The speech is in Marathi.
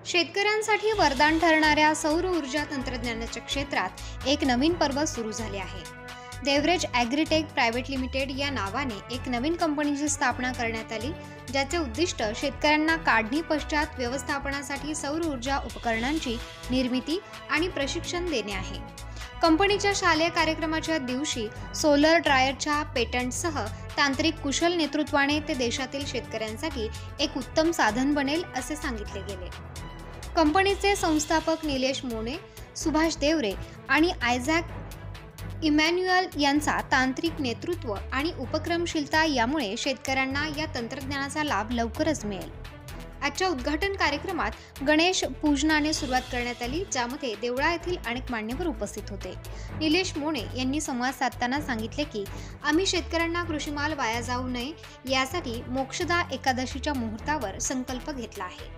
शेतकऱ्यांसाठी वरदान ठरणाऱ्या सौर ऊर्जा तंत्रज्ञानाच्या क्षेत्रात एक नवीन पर्व सुरू झाले आहे। देवरेज ॲग्रीटेक प्रायव्हेट लिमिटेड या नावाने एक नवीन कंपनीची स्थापना करण्यात आली, ज्याचे उद्दिष्ट शेतकऱ्यांना काढणी पश्चात व्यवस्थापनासाठी सौर ऊर्जा उपकरणांची निर्मिती आणि प्रशिक्षण देणे आहे। कंपनीच्या शालेय कार्यक्रमाच्या दिवशी सोलर ड्रायरच्या पेटंटसह तांत्रिक कुशल नेतृत्वाने ते देशातील शेतकऱ्यांसाठी एक उत्तम साधन बनेल असे सांगितले गेले। कंपनीचे संस्थापक निलेश मोने, सुभाष देवरे आणि आयझॅक इमॅन्युअल यांचा तांत्रिक नेतृत्व आणि उपक्रमशीलता यामुळे शेतकऱ्यांना या तंत्रज्ञानाचा लाभ लवकरच मिळेल। आजच्या उद्घाटन कार्यक्रमात गणेश पूजनाने सुरुवात करण्यात आली, ज्यामध्ये देवळा येथील अनेक मान्यवर उपस्थित होते। निलेश मोने यांनी संवाद साधताना सांगितले की आम्ही शेतकऱ्यांना कृषीमाल वाया जाऊ नये यासाठी मोक्षदा एकादशीच्या मुहूर्तावर संकल्प घेतला आहे।